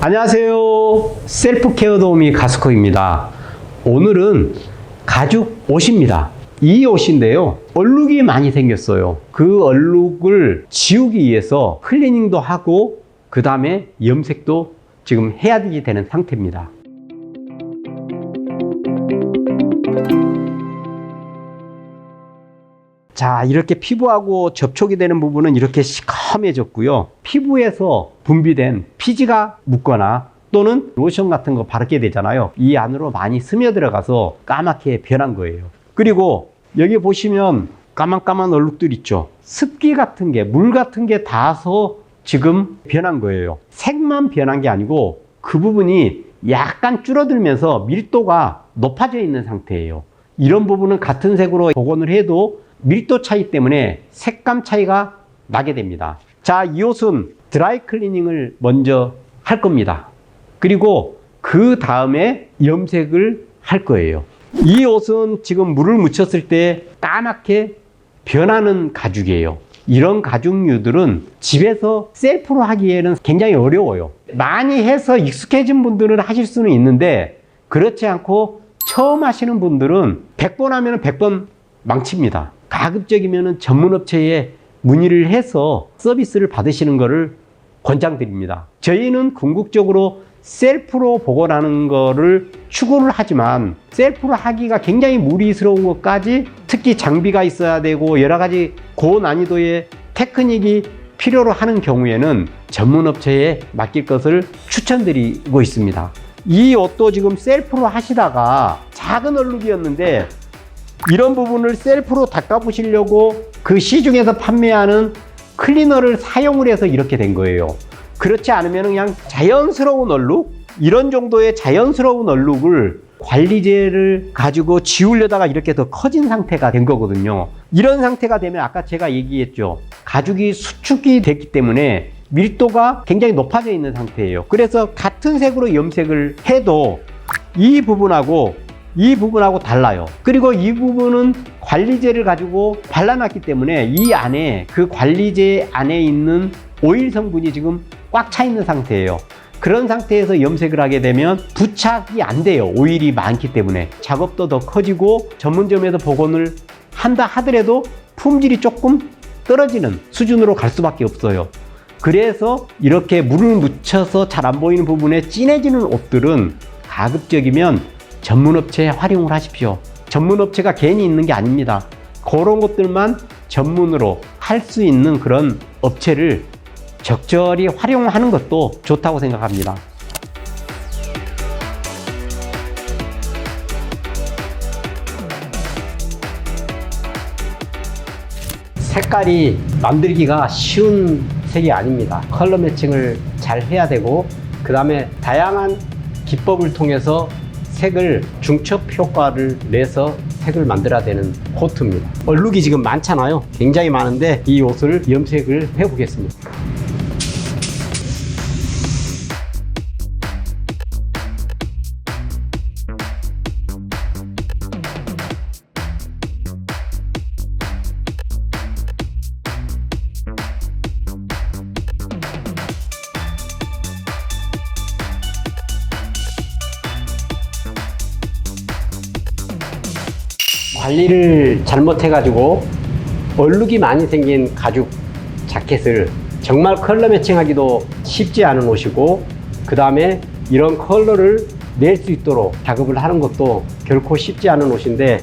안녕하세요. 셀프 케어 도우미 가스코입니다. 오늘은 가죽 옷입니다. 이 옷인데요, 얼룩이 많이 생겼어요. 그 얼룩을 지우기 위해서 클리닝도 하고 그 다음에 염색도 지금 해야 되는 상태입니다. 자, 이렇게 피부하고 접촉이 되는 부분은 이렇게 시커매졌고요. 피부에서 분비된 피지가 묻거나 또는 로션 같은 거 바르게 되잖아요. 이 안으로 많이 스며들어가서 까맣게 변한 거예요. 그리고 여기 보시면 까만까만 얼룩들 있죠. 습기 같은 게, 물 같은 게 닿아서 지금 변한 거예요. 색만 변한 게 아니고 그 부분이 약간 줄어들면서 밀도가 높아져 있는 상태예요. 이런 부분은 같은 색으로 복원을 해도 밀도 차이 때문에 색감 차이가 나게 됩니다. 자, 이 옷은 드라이 클리닝을 먼저 할 겁니다. 그리고 그 다음에 염색을 할 거예요. 이 옷은 지금 물을 묻혔을 때 까맣게 변하는 가죽이에요. 이런 가죽류들은 집에서 셀프로 하기에는 굉장히 어려워요. 많이 해서 익숙해진 분들은 하실 수는 있는데, 그렇지 않고 처음 하시는 분들은 100번 하면 100번 망칩니다. 가급적이면 전문업체에 문의를 해서 서비스를 받으시는 것을 권장드립니다. 저희는 궁극적으로 셀프로 복원하는 거를 추구를 하지만, 셀프로 하기가 굉장히 무리스러운 것까지, 특히 장비가 있어야 되고 여러 가지 고난이도의 테크닉이 필요로 하는 경우에는 전문업체에 맡길 것을 추천드리고 있습니다. 이 옷도 지금 셀프로 하시다가 작은 얼룩이었는데 이런 부분을 셀프로 닦아보시려고 그 시중에서 판매하는 클리너를 사용을 해서 이렇게 된 거예요. 그렇지 않으면 그냥 자연스러운 얼룩, 이런 정도의 자연스러운 얼룩을 관리제를 가지고 지우려다가 이렇게 더 커진 상태가 된 거거든요. 이런 상태가 되면 아까 제가 얘기했죠. 가죽이 수축이 됐기 때문에 밀도가 굉장히 높아져 있는 상태예요. 그래서 같은 색으로 염색을 해도 이 부분하고 달라요. 그리고 이 부분은 관리제를 가지고 발라놨기 때문에 이 안에, 그 관리제 안에 있는 오일 성분이 지금 꽉 차 있는 상태예요. 그런 상태에서 염색을 하게 되면 부착이 안 돼요. 오일이 많기 때문에. 작업도 더 커지고 전문점에서 복원을 한다 하더라도 품질이 조금 떨어지는 수준으로 갈 수밖에 없어요. 그래서 이렇게 물을 묻혀서 잘 안 보이는 부분에 진해지는 옷들은 가급적이면 전문업체에 활용을 하십시오. 전문업체가 괜히 있는 게 아닙니다. 그런 것들만 전문으로 할 수 있는 그런 업체를 적절히 활용하는 것도 좋다고 생각합니다. 색깔이 만들기가 쉬운 색이 아닙니다. 컬러 매칭을 잘 해야 되고, 그 다음에 다양한 기법을 통해서 색을 중첩 효과를 내서 색을 만들어야 되는 코트입니다. 얼룩이 지금 많잖아요. 굉장히 많은데 이 옷을 염색을 해 보겠습니다. 관리를 잘못해가지고 얼룩이 많이 생긴 가죽 자켓을 정말 컬러 매칭하기도 쉽지 않은 옷이고, 그 다음에 이런 컬러를 낼 수 있도록 작업을 하는 것도 결코 쉽지 않은 옷인데,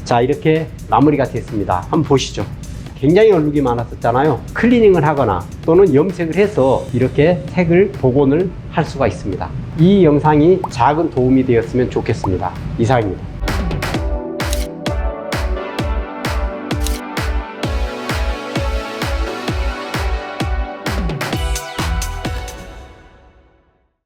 자, 이렇게 마무리가 됐습니다. 한번 보시죠. 굉장히 얼룩이 많았었잖아요. 클리닝을 하거나 또는 염색을 해서 이렇게 색을 복원을 할 수가 있습니다. 이 영상이 작은 도움이 되었으면 좋겠습니다. 이상입니다.